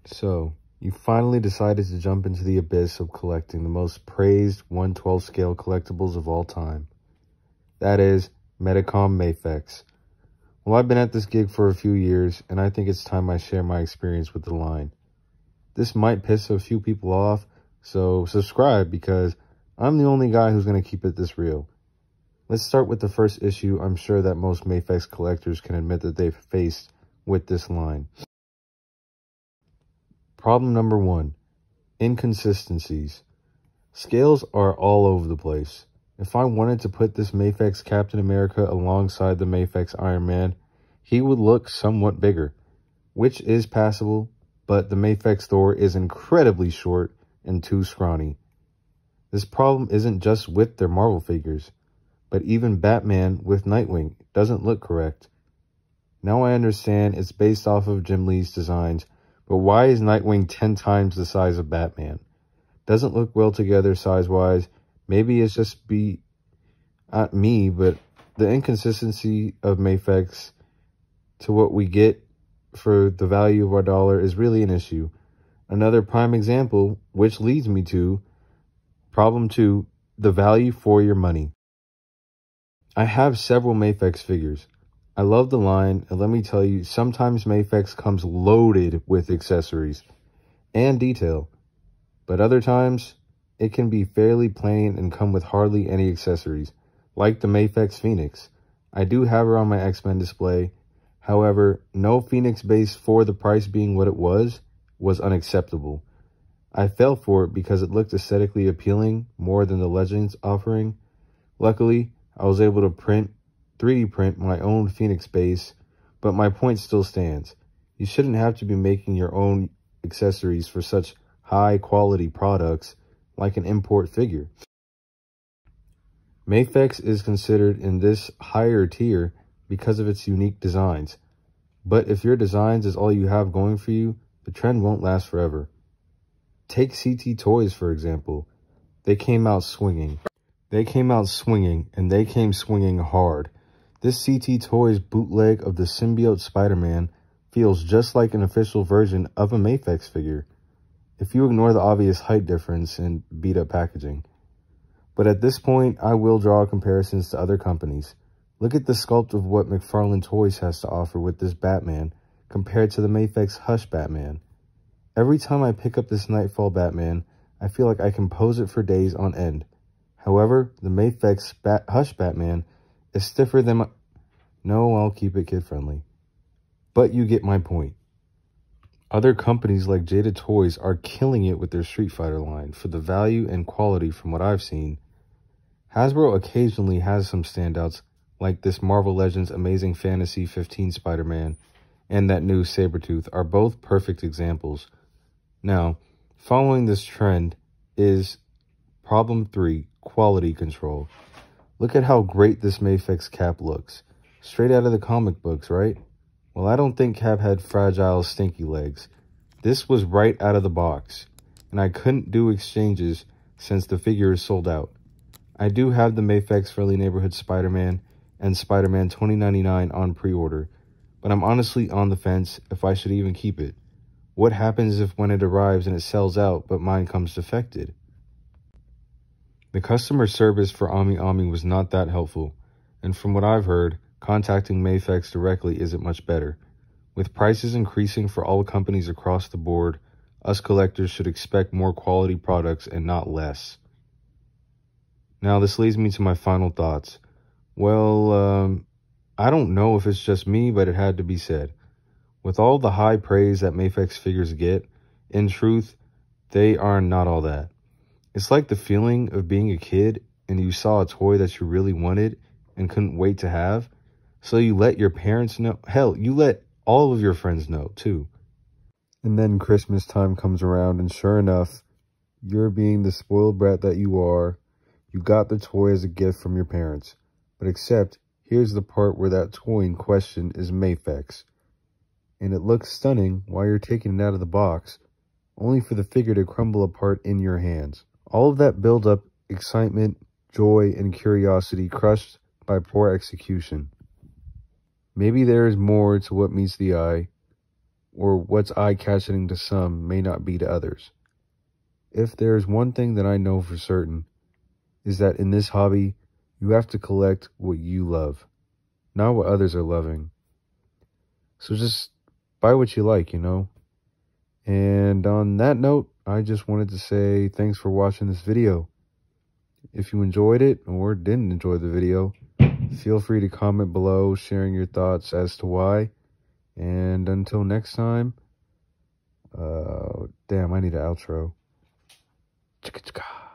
So, you finally decided to jump into the abyss of collecting the most praised 1/12 scale collectibles of all time. That is, Medicom MAFEX. Well, I've been at this gig for a few years, and I think it's time I share my experience with the line. This might piss a few people off, so subscribe because I'm the only guy who's going to keep it this real. Let's start with the first issue I'm sure that most MAFEX collectors can admit that they've faced with this line. Problem number 1, inconsistencies. Scales are all over the place. If I wanted to put this MAFEX Captain America alongside the MAFEX Iron Man, he would look somewhat bigger, which is passable, but the MAFEX Thor is incredibly short and too scrawny. This problem isn't just with their Marvel figures, but even Batman with Nightwing doesn't look correct. Now I understand it's based off of Jim Lee's designs, but why is Nightwing 10 times the size of Batman? Doesn't look well together size-wise. Maybe it's just not me, but the inconsistency of MAFEX to what we get for the value of our dollar is really an issue. Another prime example, which leads me to problem 2, the value for your money. I have several MAFEX figures. I love the line, and let me tell you, sometimes MAFEX comes loaded with accessories and detail, but other times it can be fairly plain and come with hardly any accessories, like the MAFEX Phoenix. I do have her on my X-Men display. However, no Phoenix base for the price being what it was unacceptable. I fell for it because it looked aesthetically appealing more than the Legends offering. Luckily, I was able to 3D print my own Phoenix base, but my point still stands. You shouldn't have to be making your own accessories for such high quality products like an import figure. MAFEX is considered in this higher tier because of its unique designs. But if your designs is all you have going for you, the trend won't last forever. Take CT Toys, for example. They came out swinging. And they came swinging hard. This CT Toys bootleg of the symbiote Spider-Man feels just like an official version of a MAFEX figure, if you ignore the obvious height difference and beat-up packaging. But at this point, I will draw comparisons to other companies. Look at the sculpt of what McFarlane Toys has to offer with this Batman compared to the MAFEX Hush Batman. Every time I pick up this Nightfall Batman, I feel like I can pose it for days on end. However, the MAFEX Hush Batman is stiffer than No, I'll keep it kid-friendly. But you get my point. Other companies like Jada Toys are killing it with their Street Fighter line for the value and quality from what I've seen. Hasbro occasionally has some standouts like this Marvel Legends Amazing Fantasy 15 Spider-Man and that new Sabretooth are both perfect examples. Now, following this trend is problem 3, quality control. Look at how great this MAFEX Cap looks. Straight out of the comic books, right? Well, I don't think Cap had fragile, stinky legs. This was right out of the box, and I couldn't do exchanges since the figure is sold out. I do have the MAFEX Friendly Neighborhood Spider-Man and Spider-Man 2099 on pre-order, but I'm honestly on the fence if I should even keep it. What happens if when it arrives and it sells out, but mine comes defected? The customer service for Ami Ami was not that helpful, and from what I've heard, contacting MAFEX directly isn't much better. With prices increasing for all companies across the board, us collectors should expect more quality products and not less. Now, this leads me to my final thoughts. Well, I don't know if it's just me, but it had to be said. With all the high praise that MAFEX figures get, in truth, they are not all that. It's like the feeling of being a kid and you saw a toy that you really wanted and couldn't wait to have. So you let your parents know. Hell, you let all of your friends know, too. And then Christmas time comes around, and sure enough, you're being the spoiled brat that you are. You got the toy as a gift from your parents. But except, here's the part where that toy in question is MAFEX. And it looks stunning while you're taking it out of the box, only for the figure to crumble apart in your hands. All of that build-up, excitement, joy, and curiosity crushed by poor execution. Maybe there is more to what meets the eye, or what's eye-catching to some may not be to others. If there's one thing that I know for certain, is that in this hobby, you have to collect what you love, not what others are loving. So just buy what you like, you know? And on that note, I just wanted to say thanks for watching this video. If you enjoyed it or didn't enjoy the video, feel free to comment below sharing your thoughts as to why. And until next time, damn, I need an outro. Chicka chicka.